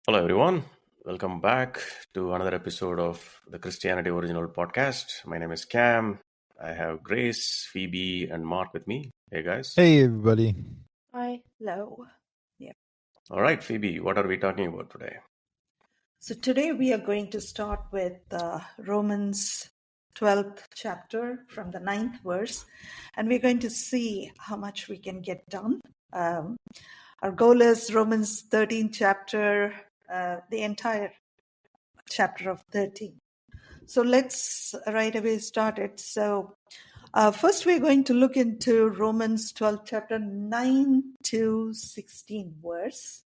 Hello, everyone. Welcome back to another episode of the Christianity Original podcast. My name is Cam. I have Grace, Phoebe, and Mark with me. Hey, guys. Hey, everybody. Hi, hello. Yeah. All right, Phoebe, what are we talking about today? So today we are going to start with Romans 12th chapter from the 9th verse, and we're going to see how much we can get done. Our goal is Romans 13th chapter, the entire chapter of 13. So let's right away start it. So first we're going to look into Romans 12 chapter 9 to 16 verse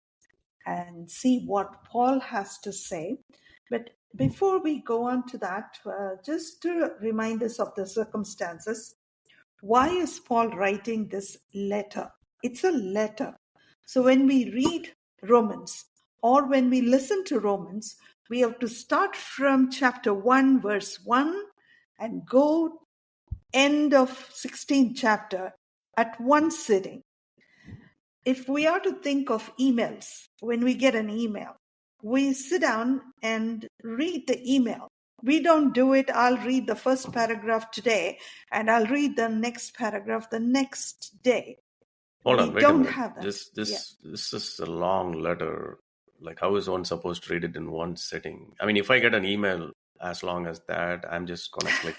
and see what Paul has to say. But before we go on to that, just to remind us of the circumstances, why is Paul writing this letter? It's a letter. So when we read Romans or when we listen to Romans, we have to start from chapter 1, verse 1 and go end of 16th chapter at one sitting. If we are to think of emails, when we get an email, we sit down and read the email. We don't do it, I'll read the first paragraph today and I'll read the next paragraph the next day. Hold on, We wait a don't minute. have that. This is a long letter. Like, how is one supposed to read it in one sitting? I mean, if I get an email as long as that, I'm just gonna click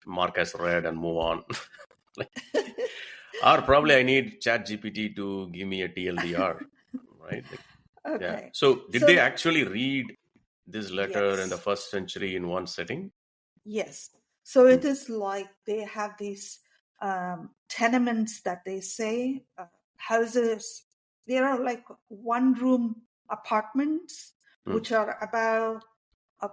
mark as read and move on. Or probably I need ChatGPT to give me a TLDR, right? Yeah. Okay. So did So they actually read this letter in the yes. first century in one sitting? Yes. So it is like they have these tenements that they say, houses. There are like one-room apartments, which are about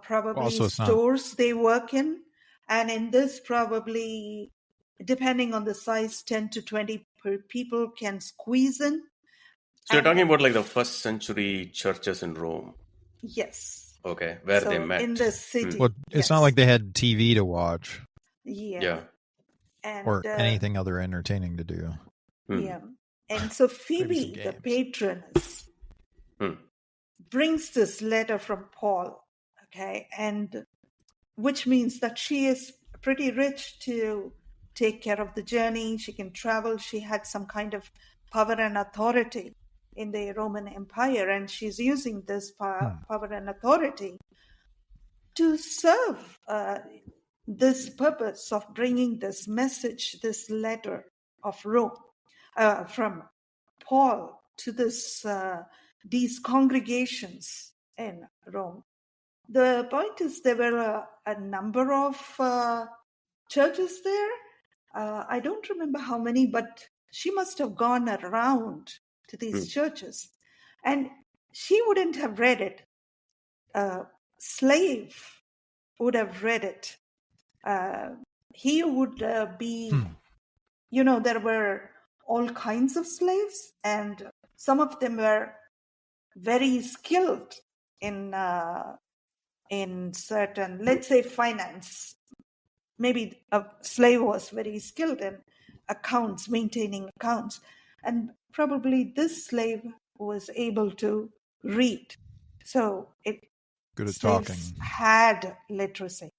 probably Also, it's not- stores they work in. And in this, probably, depending on the size, 10 to 20 people can squeeze in. So you're talking about like the first century churches in Rome. Yes. Okay, where they met. In the city. Well, it's not like they had TV to watch Yeah. And, or anything other entertaining to do. Yeah. And so Maybe Phoebe, some the games. patroness, brings this letter from Paul, okay, and which means that she is pretty rich to take care of the journey. She can travel. She had some kind of power and authority in the Roman Empire, and she's using this power and authority to serve this purpose of bringing this message, this letter of Rome from Paul to these congregations in Rome. The point is there were a number of churches there. I don't remember how many, but she must have gone around to these churches. And she wouldn't have read it. A slave would have read it. He would be, there were all kinds of slaves, and some of them were very skilled in certain, let's say, finance. Maybe a slave was very skilled in accounts, maintaining accounts, and probably this slave was able to read. So Good at slaves talking. had literacy.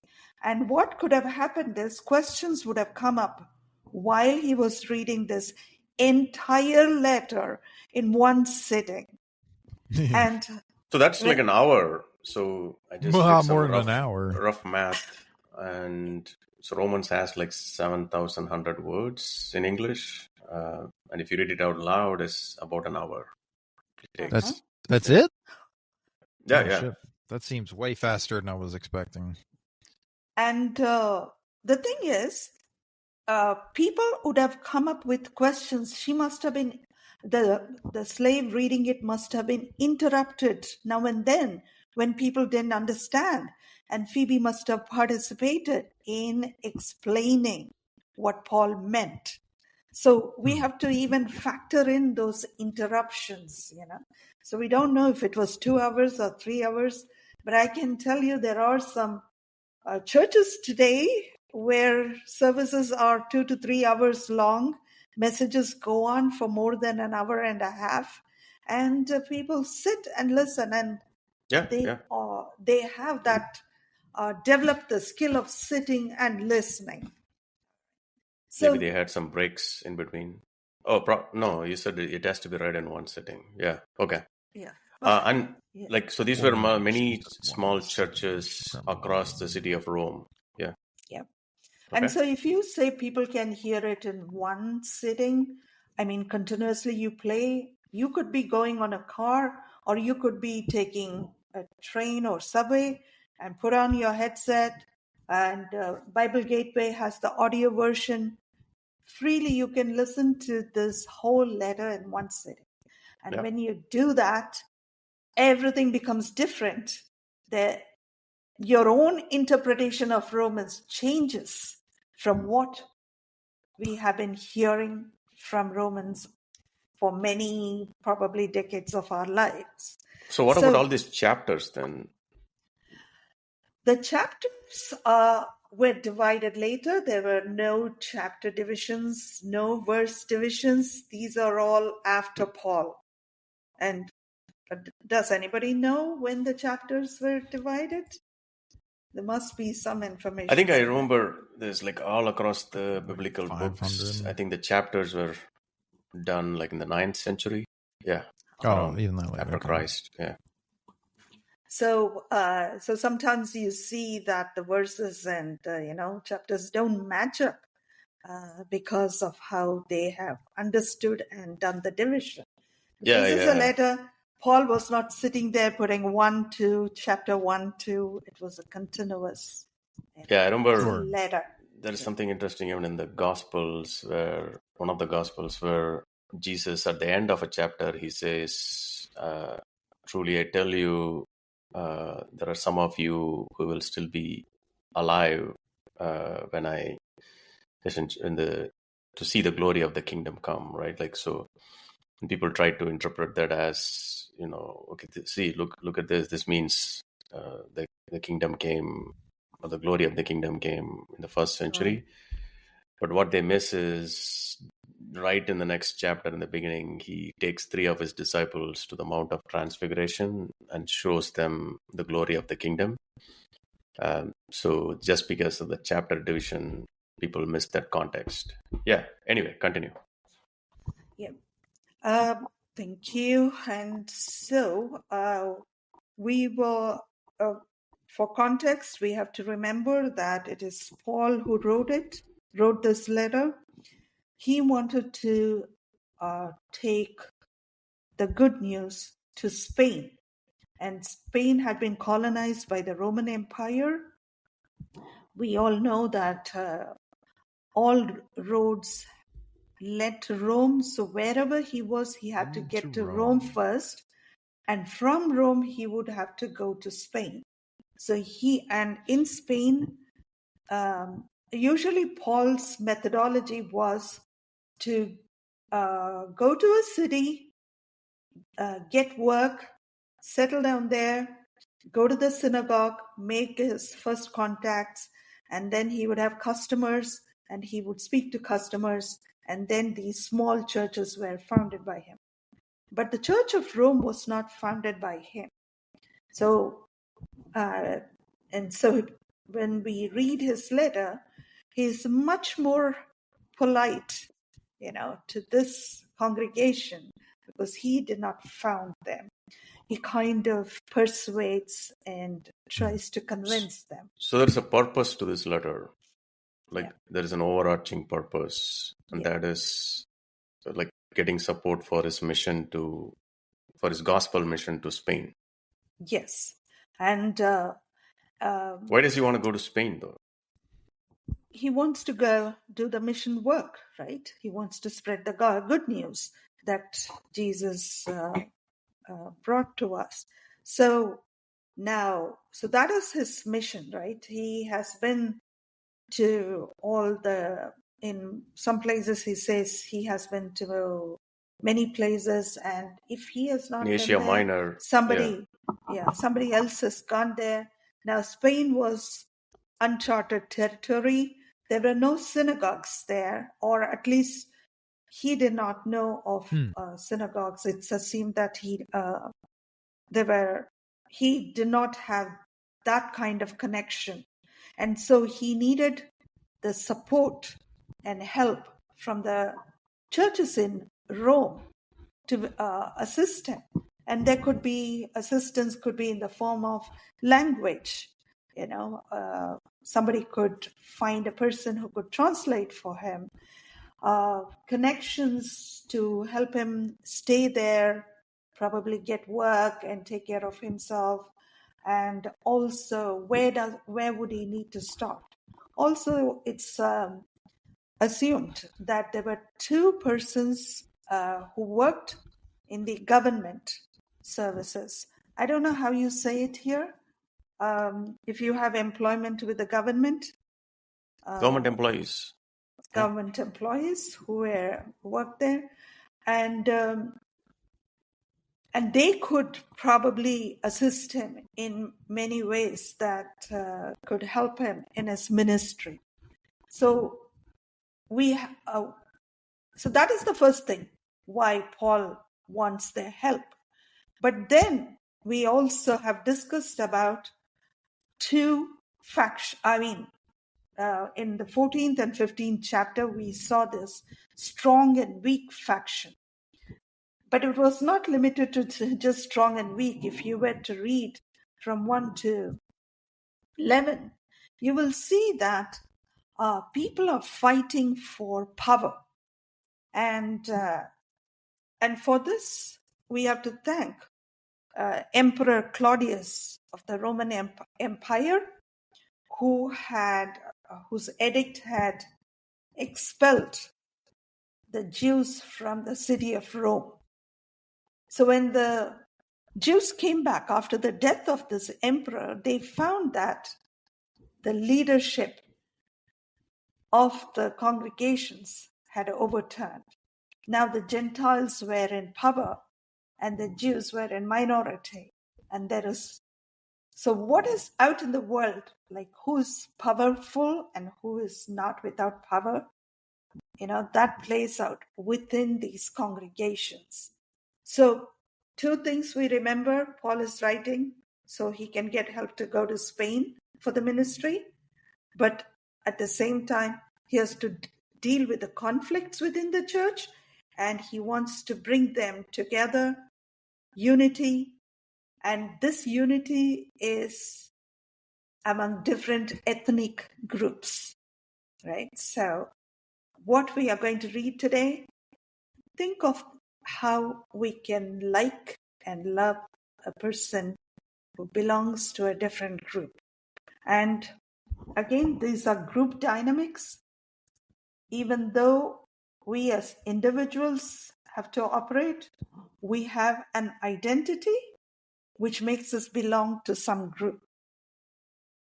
And what could have happened is questions would have come up while he was reading this entire letter in one sitting. And so that's like an hour. So I just Well, did some more than an hour. rough math, and so Romans has like 7,100 words in English, and if you read it out loud, it's about an hour. That's it? Yeah, Oh, yeah. shit. That seems way faster than I was expecting. And the thing is, people would have come up with questions. She must have been, the slave reading it must have been interrupted now and then when people didn't understand. And Phoebe must have participated in explaining what Paul meant. So we have to even factor in those interruptions, So we don't know if it was 2 hours or 3 hours, but I can tell you there are some churches today where services are 2 to 3 hours long. Messages go on for more than an hour and a half. and people sit and listen, and they have that developed the skill of sitting and listening. So maybe they had some breaks in between. Oh, no, you said it has to be read in one sitting. Yeah. Okay. yeah, And yeah. like, so these were many small churches across the city of Rome. Yeah. Yeah. Okay. And so if you say people can hear it in one sitting, I mean, continuously you play, you could be going on a car, or you could be taking a train or subway and put on your headset, and Bible Gateway has the audio version. Freely you can listen to this whole letter in one sitting. And when you do that, everything becomes different. Your own interpretation of Romans changes from what we have been hearing from Romans for many, probably decades of our lives. So what about all these chapters then? The chapters were divided later. There were no chapter divisions, no verse divisions. These are all after Paul. And does anybody know when the chapters were divided? There must be some information. I think I remember there's like all across the biblical books. I think the chapters were done like in the 9th century. Yeah. Even that after Christ. Yeah. So sometimes you see that the verses and chapters don't match up because of how they have understood and done the division. This is a letter. Paul was not sitting there putting 1, 2, chapter 1, 2. It was a continuous I remember letter. There is something interesting even in the Gospels, where one of the Gospels where Jesus at the end of a chapter, he says, truly I tell you, there are some of you who will still be alive when I to see the glory of the kingdom come, right? Like, so people try to interpret that as, okay, see, look at this. This means the kingdom came, or the glory of the kingdom came in the 1st century. But what they miss is right in the next chapter, in the beginning, he takes 3 of his disciples to the Mount of Transfiguration and shows them the glory of the kingdom. So just because of the chapter division, people miss that context. Yeah. Anyway, continue. Yeah. Thank you. And so we will, for context, we have to remember that it is Paul who wrote this letter. He wanted to take the good news to Spain. And Spain had been colonized by the Roman Empire. We all know that all roads led to Rome. So wherever he was, he had to get to Rome first. And from Rome, he would have to go to Spain. So in Spain, usually Paul's methodology was to go to a city, get work, settle down there, go to the synagogue, make his first contacts, and then he would have customers and he would speak to customers, and then these small churches were founded by him. But the Church of Rome was not founded by him. So, when we read his letter, he's much more polite, to this congregation, because he did not found them. He kind of persuades and tries to convince them. So there's a purpose to this letter. There is an overarching purpose, and that is like getting support for his mission for his gospel mission to Spain. Yes. And why does he want to go to Spain, though? He wants to go do the mission work, right? He wants to spread the good news that Jesus brought to us. So that is his mission, right? He has been to in some places he says he has been to many places, and if he has not been Asia there, Minor, somebody else has gone there. Now Spain was uncharted territory. There were no synagogues there, or at least he did not know of synagogues. It's assumed that he did not have that kind of connection. And so he needed the support and help from the churches in Rome to assist him. And there could be assistance, could be in the form of language. Somebody could find a person who could translate for him, connections to help him stay there, probably get work and take care of himself. And also, where would he need to start? Also, it's assumed that there were two persons who worked in the government services. I don't know how you say it here. If you have employment with the government. Government employees. Government employees who worked there. And they could probably assist him in many ways that could help him in his ministry. So so that is the first thing why Paul wants their help. But then we also have discussed about two factions. In the 14th and 15th chapter, we saw this strong and weak faction. But it was not limited to just strong and weak. If you were to read from 1 to 11, you will see that people are fighting for power. And for this, we have to thank Emperor Claudius of the Roman Empire, whose edict had expelled the Jews from the city of Rome. So when the Jews came back after the death of this emperor, they found that the leadership of the congregations had overturned. Now the Gentiles were in power and the Jews were in minority. And so what is out in the world, like who is powerful and who is not without power? That plays out within these congregations. So two things we remember, Paul is writing so he can get help to go to Spain for the ministry. But at the same time, he has to deal with the conflicts within the church, and he wants to bring them together, unity. And this unity is among different ethnic groups, right? So what we are going to read today, think of how we can like and love a person who belongs to a different group. And again, these are group dynamics. Even though we as individuals have to operate, we have an identity which makes us belong to some group.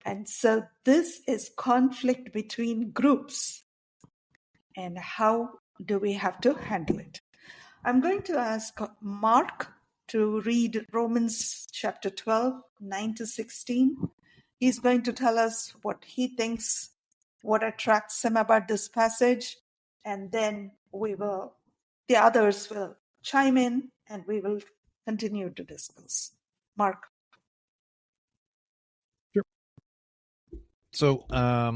And so this is conflict between groups. And how do we have to handle it? I'm going to ask Mark to read Romans chapter 12, 9 to 16. He's going to tell us what he thinks, what attracts him about this passage, and then the others will chime in and we will continue to discuss. Mark. Sure. So,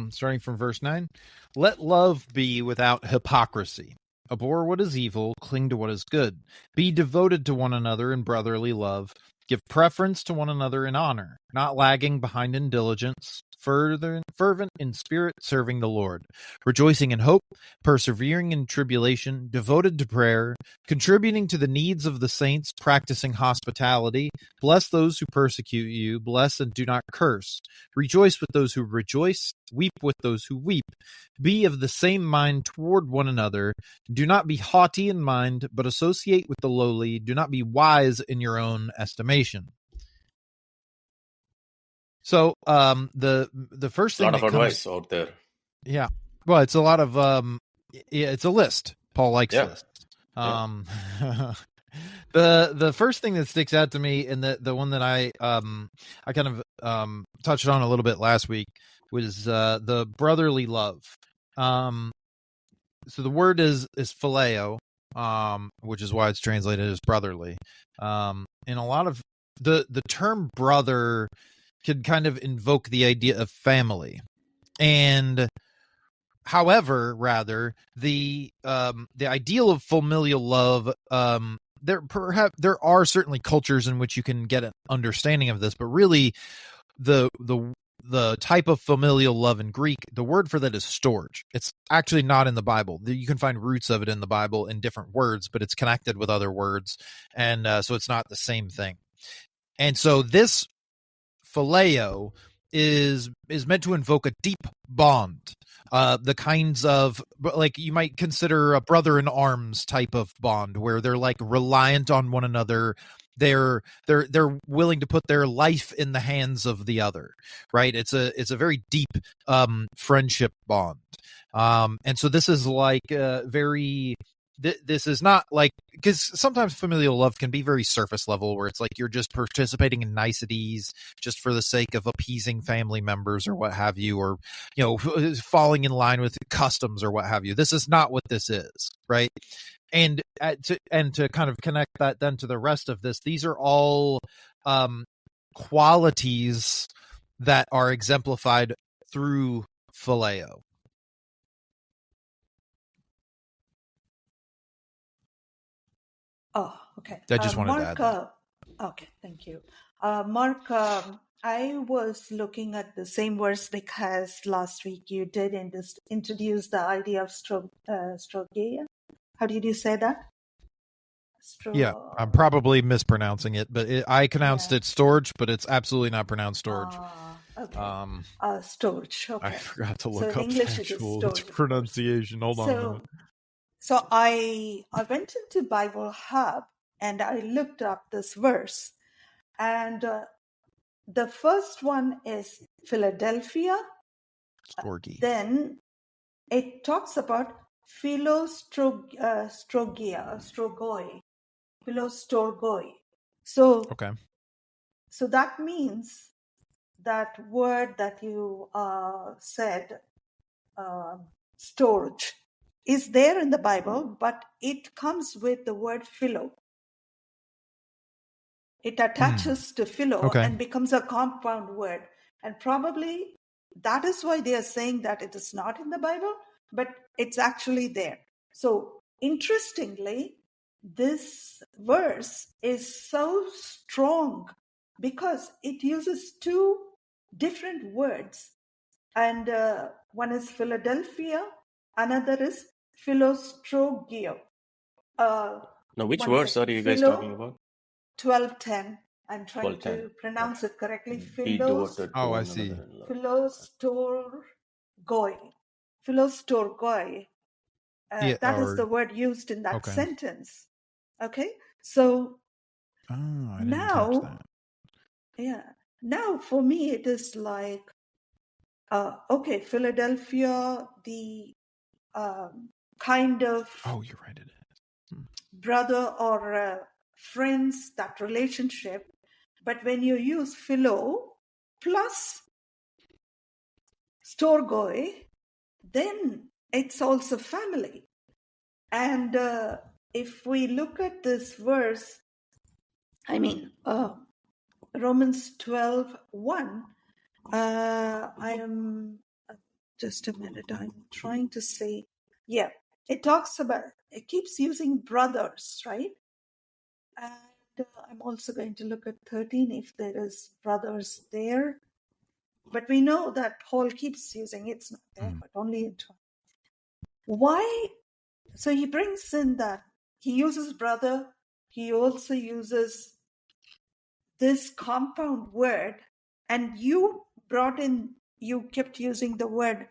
starting from verse 9, let love be without hypocrisy. Abhor what is evil, cling to what is good. Be devoted to one another in brotherly love. Give preference to one another in honor, not lagging behind in diligence, fervent in spirit, serving the Lord, rejoicing in hope, persevering in tribulation, devoted to prayer, contributing to the needs of the saints, practicing hospitality. Bless those who persecute you, bless and do not curse. Rejoice with those who rejoice, weep with those who weep. Be of the same mind toward one another. Do not be haughty in mind, but associate with the lowly. Do not be wise in your own estimation. So, the first thing, a lot of advice out there. Yeah, well, it's a lot of it's a list. Paul likes lists. The first thing that sticks out to me, and the one that I kind of touched on a little bit last week, was the brotherly love. the word is phileo, which is why it's translated as brotherly. And a lot of the term brother could kind of invoke the idea of family. And however, rather, the ideal of familial love, there are certainly cultures in which you can get an understanding of this, but really the type of familial love in Greek, the word for that is storge. It's actually not in the Bible. You can find roots of it in the Bible in different words, but it's connected with other words, and so it's not the same thing. And so this phileo is meant to invoke a deep bond, the kinds of, like, you might consider a brother in arms type of bond, where they're like reliant on one another. They're willing to put their life in the hands of the other, right? It's a very deep friendship bond, and so this is like very. This is not like, because sometimes familial love can be very surface level, where it's like you're just participating in niceties just for the sake of appeasing family members or what have you, or falling in line with customs or what have you. This is not what this is, right? And to kind of connect that then to the rest of this, these are all qualities that are exemplified through phileo. Oh, okay. I just wanted to add that. Okay, thank you. Mark, I was looking at the same verse because last week you did introduce the idea of strogeia. How did you say that? Yeah, I'm probably mispronouncing it, but I pronounced it storage, but it's absolutely not pronounced storage. Okay. Storage. Okay. I forgot to look in up English actual it is pronunciation. Hold on a minute. So I went into Bible Hub and I looked up this verse, and the first one is Philadelphia. Storgi. Then it talks about Philostorgoi. So Okay. So that means that word that you said, storage, is there in the Bible, but it comes with the word philo. It attaches to philo and becomes a compound word. And probably that is why they are saying that it is not in the Bible, but it's actually there. So interestingly, this verse is so strong because it uses two different words. And one is Philadelphia, another is Philostorgos. Now, which verse are you guys talking about? 12:10. I'm trying 12:10. to pronounce it correctly. Be devoted to one I see. another in love. Philostorgoi. That is the word used in that sentence. Okay, so I didn't catch that. Yeah, now for me it is like, okay, Philadelphia, the kind of you're right, it is. brother or friends, that relationship. But when you use philo plus storgoi, then it's also family. And if we look at this verse, I mean, Romans 12:1, I am, just a minute, I'm trying to say, yeah, it talks about, it keeps using brothers, right? And I'm also going to look at 13 if there is brothers there. But we know that Paul keeps using, it's not there, but only in 12. Why? So he brings in that he uses brother, he also uses this compound word, and you kept using the word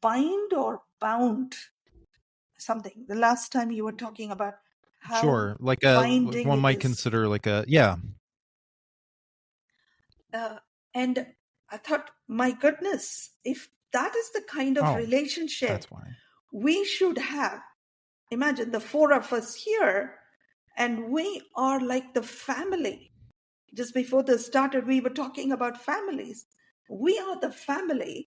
bind or bound, something. The last time you were talking about how like binding one might consider like a, yeah. And I thought, my goodness, if that is the kind of relationship that's why we should have, imagine the four of us here, and we are like the family. Just before this started, we were talking about families. We are the family,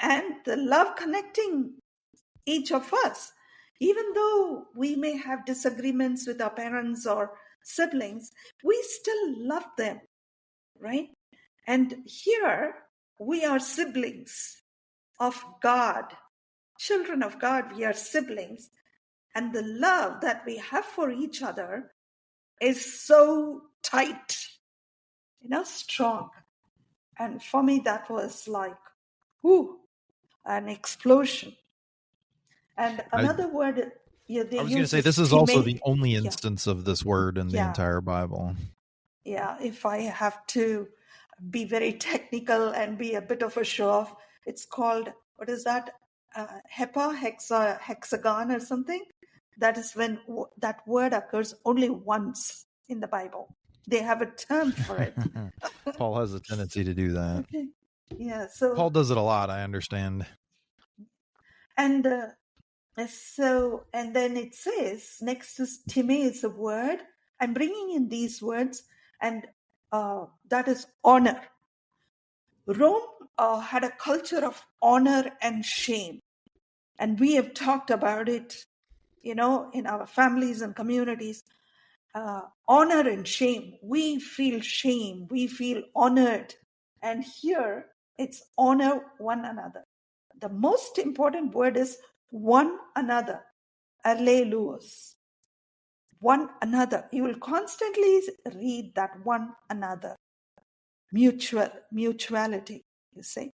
and the love connecting each of us. Even though we may have disagreements with our parents or siblings, we still love them, right? And here we are siblings of God, children of God, we are siblings. And the love that we have for each other is so tight, strong. And for me, that was like, whoo, an explosion. And another word they I was going to use say is this is also time. the only Yeah, instance of this word in the yeah, entire Bible. yeah. If I have to be very technical and be a bit of a show off, it's called, what is that? Hexagon or something. That is when that word occurs only once in the Bible. They have a term for it. Paul has a tendency to do that. Okay. Yeah. So Paul does it a lot, I understand. and and then it says next to time is a word. I'm bringing in these words, and that is honor. Rome had a culture of honor and shame, and we have talked about it, in our families and communities. Honor and shame. We feel shame. We feel honored, and here it's honor one another. The most important word is one another. Alleluia. One another. You will constantly read that one another. Mutuality, you say.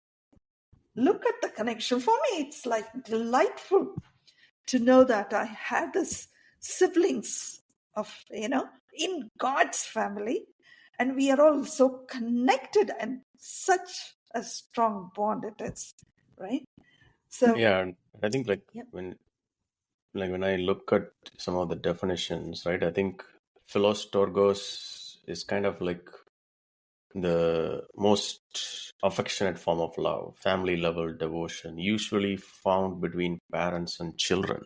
Look at the connection. For me, it's like delightful to know that I have this siblings of, in God's family, and we are all so connected, and such a strong bond it is, right? So, Yeah, and I think yep. when I look at some of the definitions, right, I think Philostorgos is kind of like the most affectionate form of love, family level devotion, usually found between parents and children.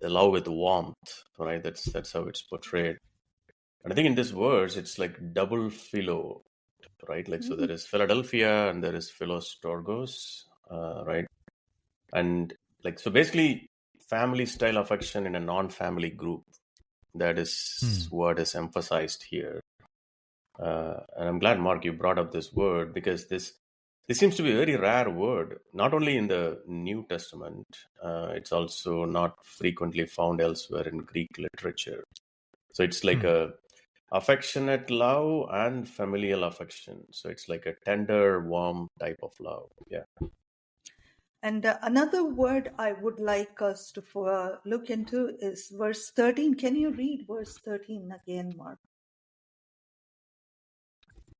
The love with warmth, right? That's how it's portrayed. And I think in this verse, it's like double philo, right? Like, so there is Philadelphia and there is Philostorgos, right? And like, so basically, family style affection in a non-family group. That is what is emphasized here. And I'm glad, Mark, you brought up this word, because this seems to be a very rare word, not only in the New Testament, it's also not frequently found elsewhere in Greek literature. So it's like a affectionate love and familial affection. So it's like a tender, warm type of love. Yeah. And another word I would like us to look into is verse 13. Can you read verse 13 again, Mark?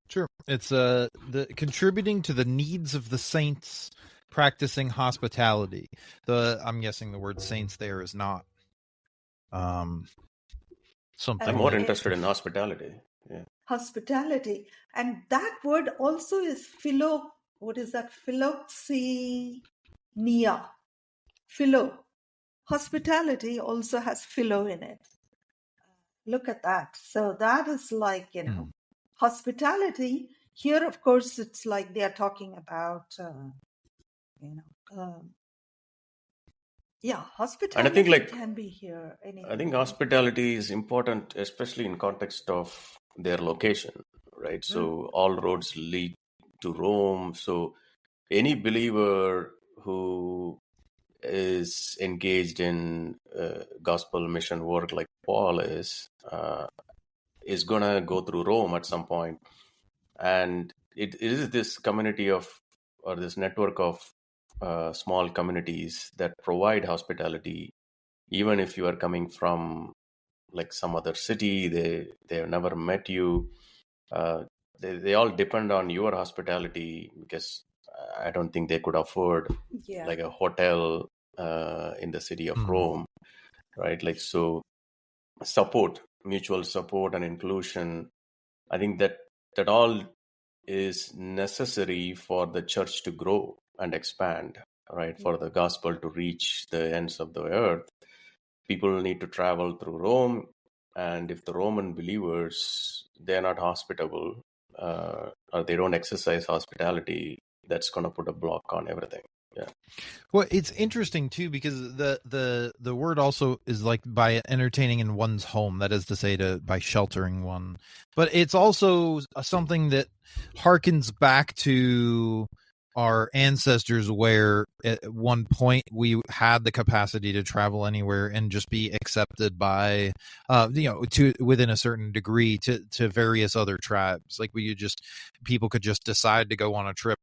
Sure. It's the contributing to the needs of the saints, practicing hospitality. I'm guessing the word saints there is not something I'm more like interested in hospitality. Yeah. Hospitality. And that word also is what is that? Philoxenia. Philo. Hospitality also has philo in it. Look at that. So that is like, hospitality. Here, of course, it's like they are talking about, And I think hospitality can be here anywhere. I think hospitality is important, especially in context of their location, right? So all roads lead to Rome. So any believer who is engaged in gospel mission work like Paul is gonna go through Rome at some point, and it is this community of, or this network of small communities that provide hospitality, even if you are coming from like some other city, they have never met you. They all depend on your hospitality, because I don't think they could afford like a hotel in the city of Rome, right? Like, so support, mutual support and inclusion, I think that all is necessary for the church to grow and expand, right? For the gospel to reach the ends of the earth, people need to travel through Rome. And if the Roman believers, they're not hospitable, or they don't exercise hospitality, that's going to put a block on everything. Yeah. Well, it's interesting too because the word also is like by entertaining in one's home. That is to say, by sheltering one. But it's also something that harkens back to our ancestors, where at one point we had the capacity to travel anywhere and just be accepted by, to within a certain degree to various other tribes. Like people could just decide to go on a trip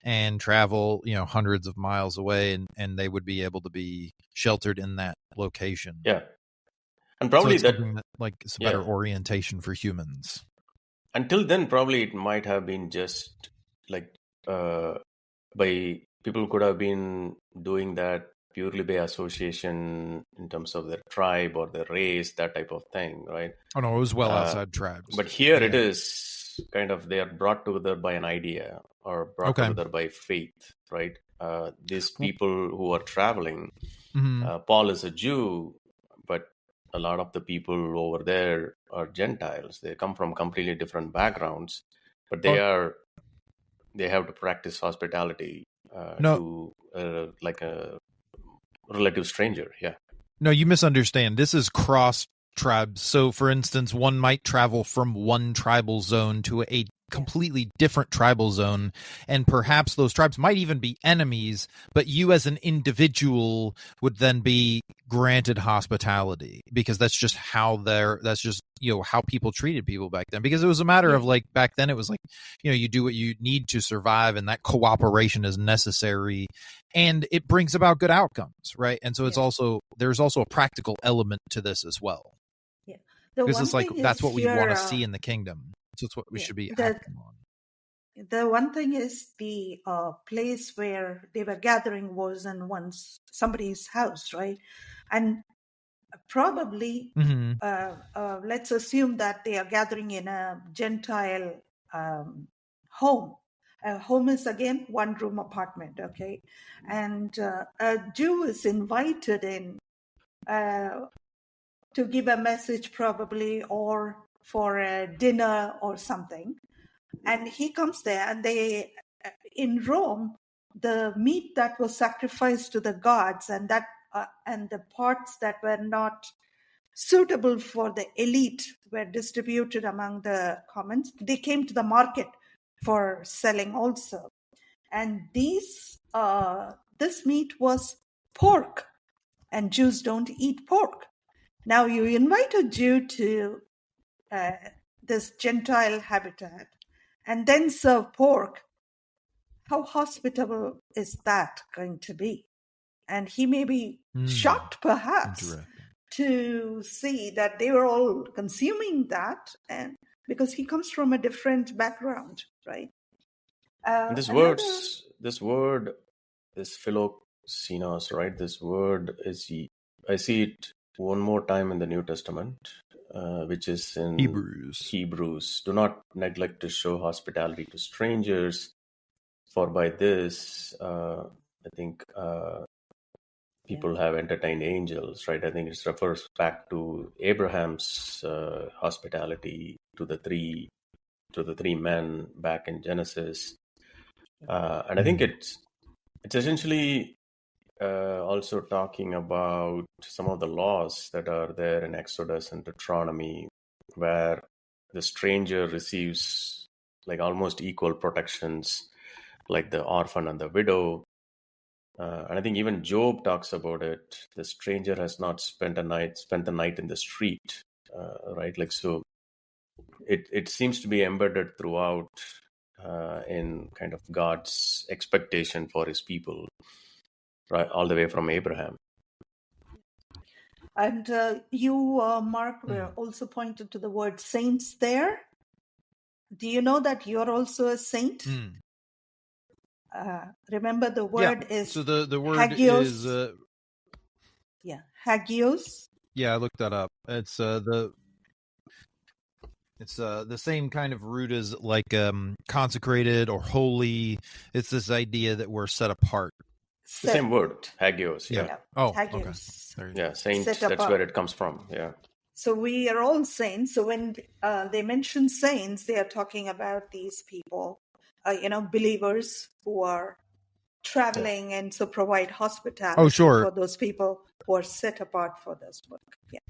and travel, hundreds of miles away, and they would be able to be sheltered in that location. Yeah. And So probably it's something that, like, it's a better yeah. orientation for humans. Until then, probably it might have been just like by people could have been doing that purely by association in terms of their tribe or their race, that type of thing, right? Oh no, it was well outside tribes. But here it Yeah. is kind of they are brought together by an idea or brought Okay. together by faith, right? These people who are traveling, Mhm. Paul is a Jew, but a lot of the people over there are Gentiles. They come from completely different backgrounds, but they have to practice hospitality No. to like a relative stranger. Yeah. No, you misunderstand. This is cross tribes. So, for instance, one might travel from one tribal zone to a completely different tribal zone, and perhaps those tribes might even be enemies, but you as an individual would then be granted hospitality, because that's just how how people treated people back then. Because it was a matter of, like, back then it was like, you do what you need to survive, and that cooperation is necessary, and it brings about good outcomes, right? And so there's also a practical element to this as well. Yeah. Because it's like that's what we want to see in the kingdom. So it's what we should be acting on. The one thing is the place where they were gathering was in somebody's house, right? And probably, let's assume that they are gathering in a Gentile home. A home is again one-room apartment, okay? And a Jew is invited in to give a message, probably, or for a dinner or something. And he comes there, and in Rome, the meat that was sacrificed to the gods and the parts that were not suitable for the elite were distributed among the commons. They came to the market for selling also. And this meat was pork, and Jews don't eat pork. Now you invite a Jew to this Gentile habitat and then serve pork. How hospitable is that going to be? And he may be shocked, perhaps, to see that they were all consuming that, and because he comes from a different background, right? And this word, this Philoxenos, right? This word I see it one more time in the New Testament, which is in Hebrews. Do not neglect to show hospitality to strangers, for by this, I think people have entertained angels, right? I think it refers back to Abraham's hospitality to the three men back in Genesis. And I think it's essentially also talking about some of the laws that are there in Exodus and Deuteronomy, where the stranger receives like almost equal protections, like the orphan and the widow. And I think even Job talks about it. The stranger has not spent the night in the street, right? Like, so it seems to be embedded throughout in kind of God's expectation for his people, right, all the way from Abraham. And you, Mark, were also pointed to the word saints there. Do you know that you're also a saint? Remember, the word is so the word hagios. is hagios. Yeah, I looked that up. It's the same kind of root as like consecrated or holy. It's this idea that we're set apart. The same word, hagios. Yeah. Oh, hagios. Okay. Yeah, saint. That's where it comes from. Yeah. So we are all saints. So when they mention saints, they are talking about these people, believers who are traveling and so provide Oh, hospitality sure. for those people who are set apart for this work. Yeah.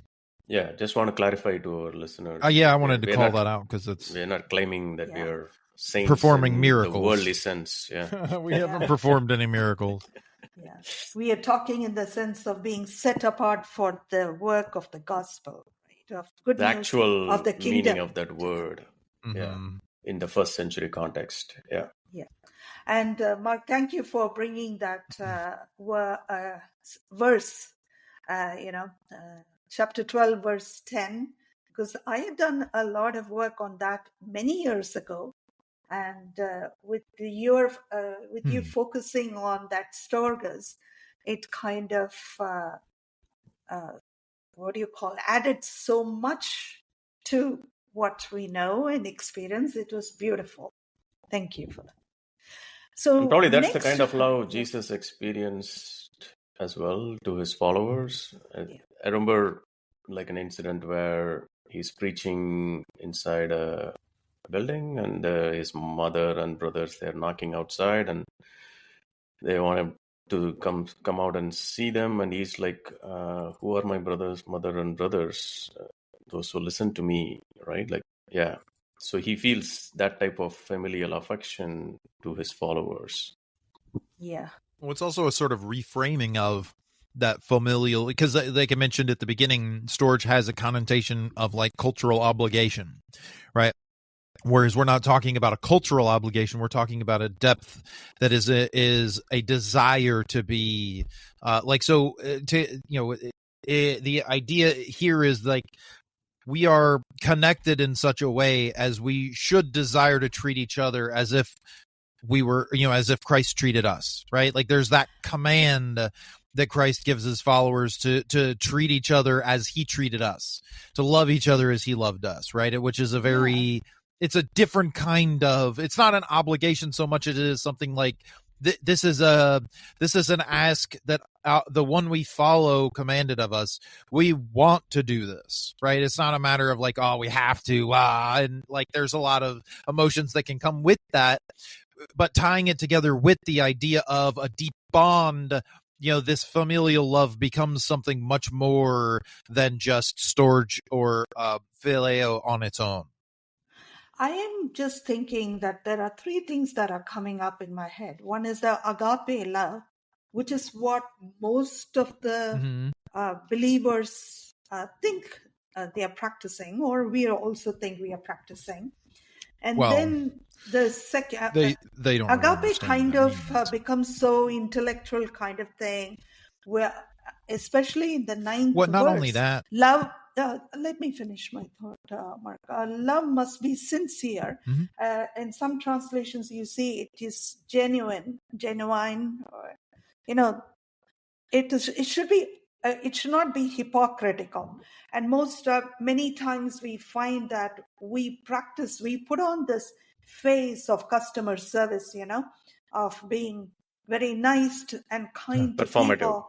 Yeah, just want to clarify to our listeners. Yeah, I Like, wanted to we're call not that out because it's we're not claiming that we Yeah. are saints performing in the worldly miracles. sense. Yeah. We haven't Yeah. performed any miracles. Yeah. We are talking in the sense of being set apart for the work of the gospel, right? Of good The news of actual the meaning kingdom. of that word. Yeah. Mhm. In the first century context. Yeah. Yeah. And Mark, thank you for bringing that verse, chapter 12, verse 10, because I had done a lot of work on that many years ago. And with you focusing on that Storgos, it kind of, added so much to what we know and experience. It was beautiful. Thank you for that. And So probably that's the next, kind of love yeah, Jesus experienced as well to his followers. yeah, I remember like an incident where he's preaching inside a building, and his mother and brothers, they're knocking outside, and they want him to come out and see them. And he's like, who are my brothers, mother and brothers? Those who listen to me, right? Like, yeah. So he feels that type of familial affection to his followers. yeah, Well, it's also a sort of reframing of that familial, because like I mentioned at the beginning, storage has a connotation of like cultural obligation, right? Whereas we're not talking about a cultural obligation, we're talking about a depth that is a desire to be the idea here is like we are connected in such a way as we should desire to treat each other as if we were, as if Christ treated us, right? Like there's that command that Christ gives his followers to treat each other as he treated us, to love each other as he loved us, right? Which is it's a different kind of, it's not an obligation so much as it is something like this is an ask that the one we follow commanded of us. We want to do this, right? It's not a matter of like, oh, we have to, and like there's a lot of emotions that can come with that, but tying it together with the idea of a deep bond, this familial love becomes something much more than just storge or phileo on its own. I am just thinking that there are three things that are coming up in my head. One is the agape love, which is what most of the believers think they are practicing, or we also think we are practicing. And Well, then the second, they don't really agape understand kind what of that means. becomes so intellectual kind of thing, where especially in the ninth Well, not verse, only that, love. Let me finish my thought, Mark. Love must be sincere. In some translations, you see it is genuine, or, it should be. It should not be hypocritical. And many times we find that we put on this face of customer service, of being very nice and kind to Performative. people.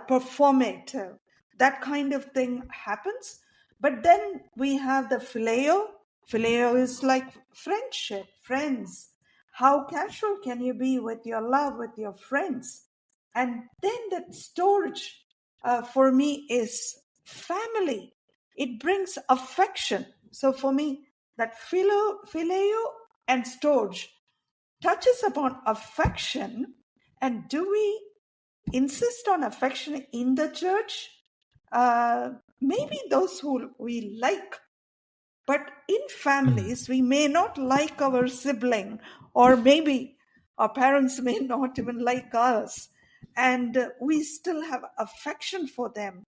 Performative. That kind of thing happens. But then we have the phileo. Phileo is like friendship, friends. How casual can you be with your love, with your friends? And then that storage for me is family. It brings affection. So for me, that phileo and storage touches upon affection. And do we insist on affection in the church? Maybe those who we like. But in families, we may not like our sibling, or maybe our parents may not even like us, and we still have affection for them.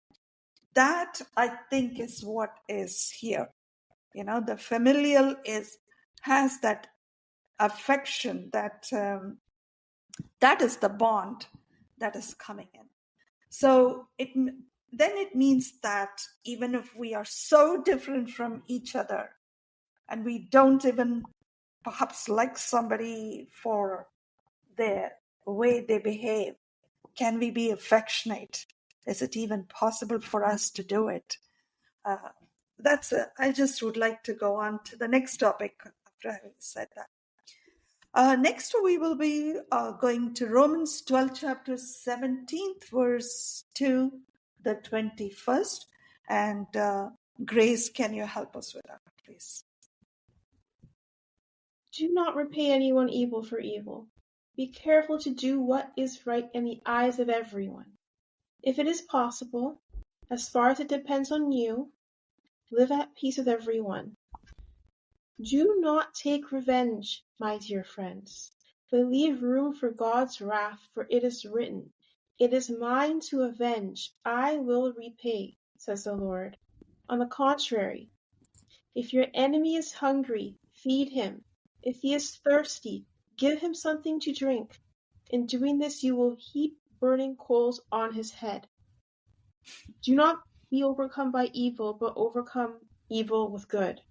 That, I think, is what is here. The familial has that affection, that is the bond that is coming in. So then it means that even if we are so different from each other, and we don't even perhaps like somebody for the way they behave, can we be affectionate? Is it even possible for us to do it? I just would like to go on to the next topic after having said that. Next, we will be going to Romans 12, chapter 17th, verse 2, the 21st. And Grace, can you help us with that, please? Do not repay anyone evil for evil. Be careful to do what is right in the eyes of everyone. If it is possible, as far as it depends on you, live at peace with everyone. Do not take revenge, my dear friends, but leave room for God's wrath, for it is written, "It is mine to avenge, I will repay," says the Lord. On the contrary, if your enemy is hungry, feed him. If he is thirsty, give him something to drink. In doing this, you will heap burning coals on his head. Do not be overcome by evil, but overcome evil with good.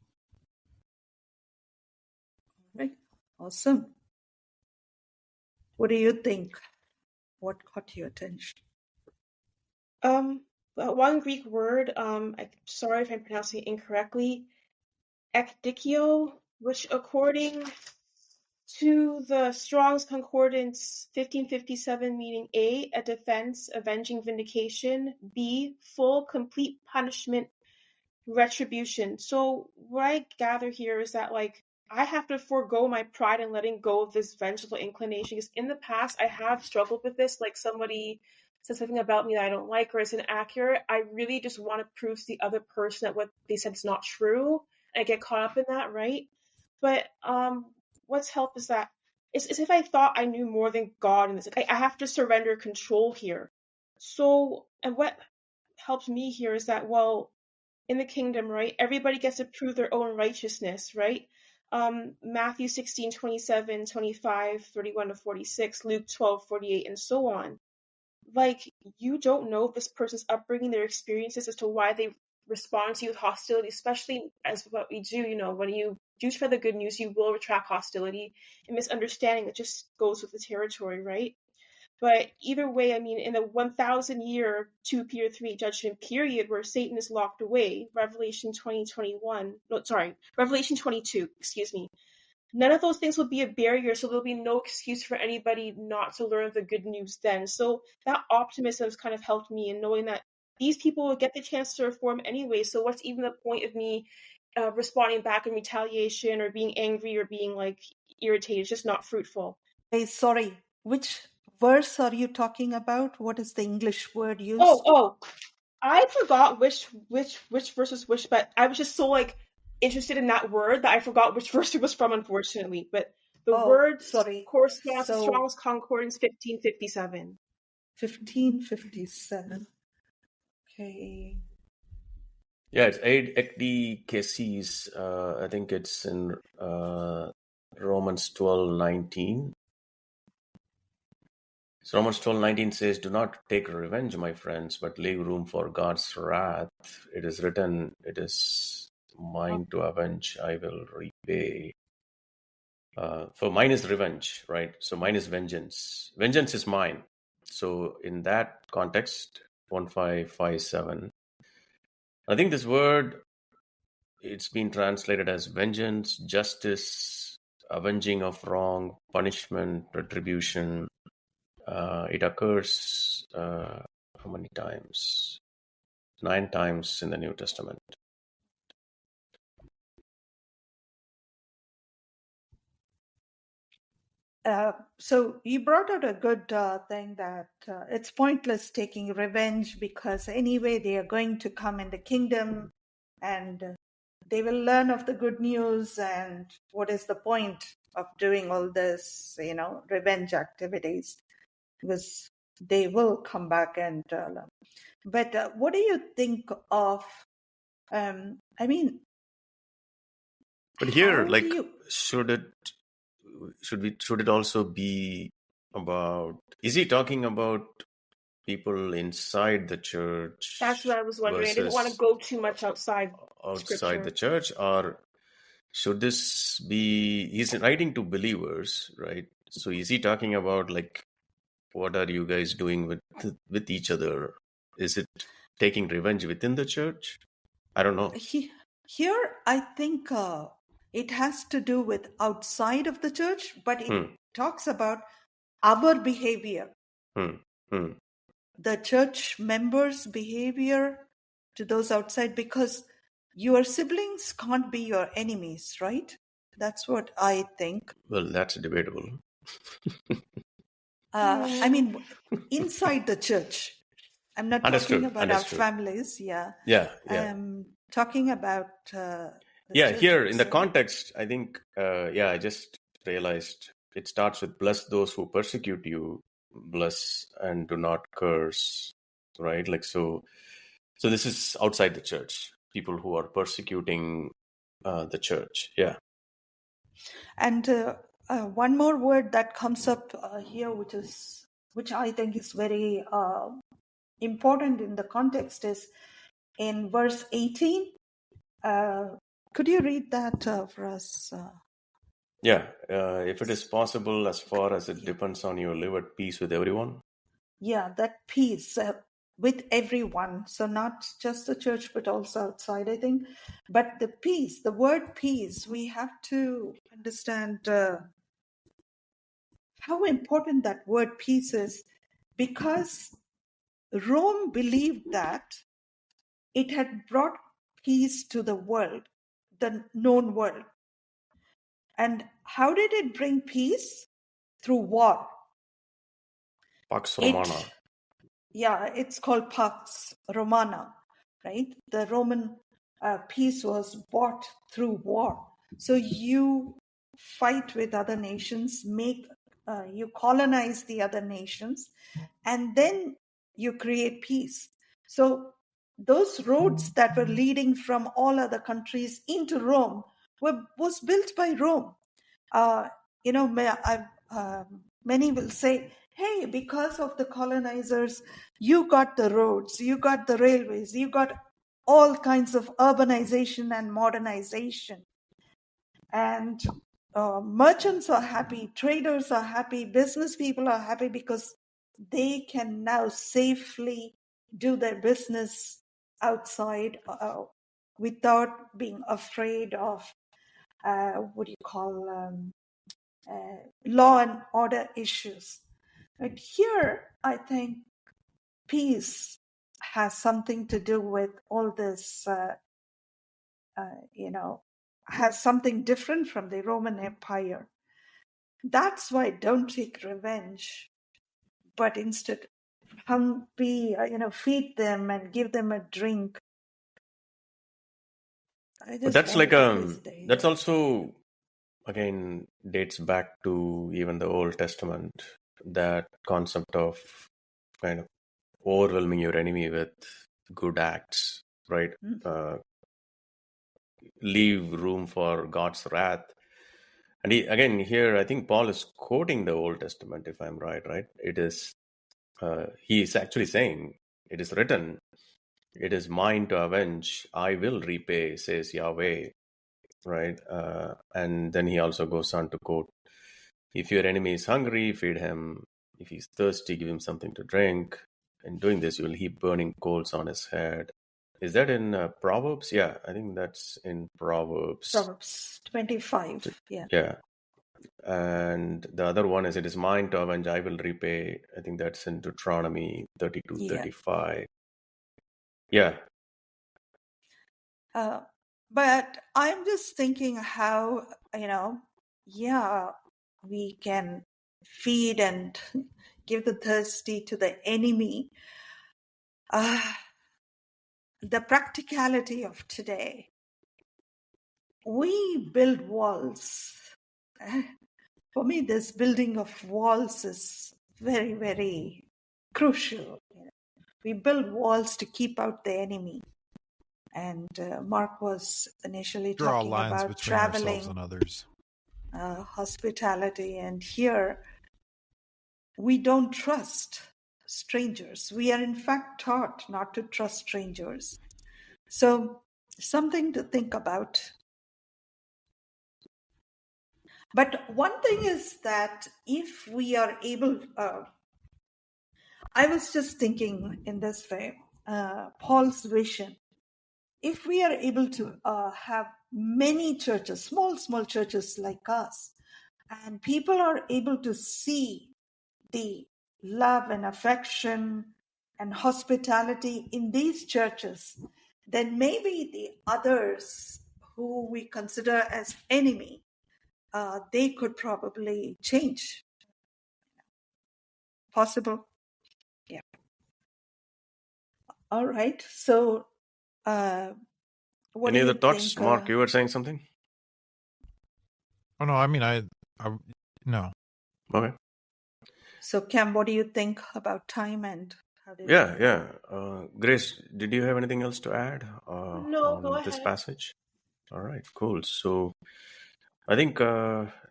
Right. Awesome. What do you think? What caught your attention? One Greek word, I'm sorry if I'm pronouncing it incorrectly, ekdikio, which according to the Strong's Concordance 1557, meaning A, a defense, avenging vindication, B, full, complete punishment, retribution. So what I gather here is that, like, I have to forego my pride in letting go of this vengeful inclination, because in the past I have struggled with this. Like, somebody says something about me that I don't like or is inaccurate, I really just want to prove to the other person that what they said is not true, and I get caught up in that, right? But what's helped is that it's as if I thought I knew more than God in this. Like, I have to surrender control here. So, and what helps me here is that, well, in the kingdom, right, everybody gets to prove their own righteousness, right? Matthew 16, 27, 25, 31 to 46, Luke 12, 48, and so on. Like, you don't know this person's upbringing, their experiences, as to why they respond to you with hostility, especially as what we do, when you do spread the good news, you will attract hostility and misunderstanding that just goes with the territory, right? But either way, I mean, in the 1,000-year 2 Peter 3 judgment period where Satan is locked away, Revelation 22, excuse me, none of those things will be a barrier, so there'll be no excuse for anybody not to learn the good news then. So that optimism has kind of helped me in knowing that these people will get the chance to reform anyway, so what's even the point of me responding back in retaliation or being angry or being, like, irritated? It's just not fruitful. Hey, sorry, which verse are you talking about? What is the English word used? Oh, I forgot which verse was which, but I was just so, like, interested in that word that I forgot which verse it was from, unfortunately. But the word corresponds to Strong's Concordance 1557. 1557. Okay. Yeah, it's Aid Ekdi Kesis. I think it's in Romans 12:19. So Romans 12:19 says, "Do not take revenge, my friends, but leave room for God's wrath. It is written, it is mine to avenge, I will repay." For mine is revenge, right? So mine is vengeance. Vengeance is mine. So in that context, 1557, I think this word, it's been translated as vengeance, justice, avenging of wrong, punishment, retribution. It occurs how many times? 9 times in the New Testament. So you brought out a good thing that it's pointless taking revenge, because anyway they are going to come in the kingdom and they will learn of the good news, and what is the point of doing all this, revenge activities, because they will come back and learn. But what do you think of, I mean, But here, how like, do you... should it also be about, is he talking about people inside the church? That's what I was wondering. I didn't want to go too much outside Scripture. The church, or should this be, he's writing to believers, right? So is he talking about, like, what are you guys doing with each other? Is it taking revenge within the church? I don't know. Here, I think It has to do with outside of the church, but it Hmm. talks about our behavior, Hmm. Hmm. the church members' behavior to those outside, because your siblings can't be your enemies, right? That's what I think. Well, that's debatable. I mean, inside the church. I'm not talking Understood. about our Understood. families. Yeah. Yeah. Yeah. I'm talking about the Yeah. church Here in the itself. context, I think, I just realized it starts with bless those who persecute you, bless and do not curse, right? Like, so this is outside the church, people who are persecuting the church. Yeah. And one more word that comes up here, which I think is very important in the context, is in verse 18. Could you read that for us? Yeah. If it is possible, as far as it depends on you, live at peace with everyone. Yeah, that peace with everyone. So not just the church, but also outside, I think. But the peace, the word peace, we have to understand how important that word peace is, because Rome believed that it had brought peace to the world, the known world. And how did it bring peace? Through war. Pax It, Romana. yeah, it's called Pax Romana, right? The Roman peace was bought through war. So you fight with other nations, you colonize the other nations, and then you create peace. So those roads that were leading from all other countries into Rome was built by Rome. Uh, many will say, hey, because of the colonizers, you got the roads, you got the railways, you got all kinds of urbanization and modernization. And merchants are happy, traders are happy, business people are happy because they can now safely do their business outside without being afraid of what do you call law and order issues. But here, I think peace has something to do with all this, has something different from the Roman Empire. That's why don't take revenge, but instead feed them and give them a drink. I But just that's like wanted to place it here. that's also again dates back to even the Old Testament, that concept of kind of overwhelming your enemy with good acts, right? Uh, leave room for God's wrath. And again, here I think Paul is quoting the Old Testament, if I'm right. It is he is actually saying, "It is written, it is mine to avenge; I will repay," says Yahweh. Right, and then he also goes on to quote, "If your enemy is hungry, feed him. If he's thirsty, give him something to drink. In doing this, you will heap burning coals on his head." Is that in Proverbs? Yeah, I think that's in Proverbs. Proverbs 25. Yeah. Yeah. And the other one is, "It is mine to avenge, I will repay." I think that's in Deuteronomy 32, Yeah. 35. Yeah. But I'm just thinking how, we can feed and give the thirsty to the enemy. The practicality of today, we build walls. For me, this building of walls is very, very crucial. We build walls to keep out the enemy. And Mark was initially Draw talking lines about between ourselves traveling, and others. hospitality, and here we don't trust strangers. We are in fact taught not to trust strangers. So something to think about. But one thing is that if we are able, I was just thinking in this way, Paul's vision, if we are able to have many churches, small churches like us, and people are able to see the love and affection and hospitality in these churches, then maybe the others who we consider as enemy, they could probably change. Possible. Yeah. All right. So what Any do other you thoughts, think? Mark? You were saying something. Oh no, I mean I no. Okay. So Cam, what do you think about time and how did Yeah, yeah. Grace, did you have anything else to add No, go on this ahead. passage? All right, cool. So I think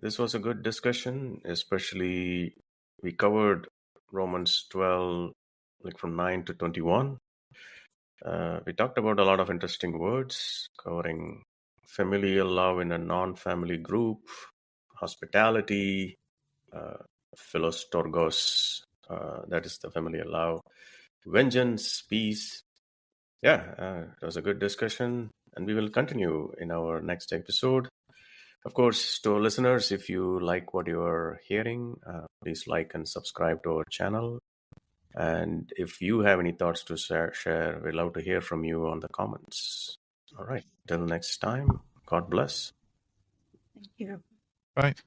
this was a good discussion, especially we covered Romans 12, like from 9 to 21. We talked about a lot of interesting words, covering familial love in a non-family group, hospitality, Philostorgos, that is the familial love, vengeance, peace. Yeah, it was a good discussion, and we will continue in our next episode. Of course, to our listeners, if you like what you are hearing, please like and subscribe to our channel. And if you have any thoughts to share, we'd love to hear from you on the comments. All right, till next time, God bless. Thank you. Right.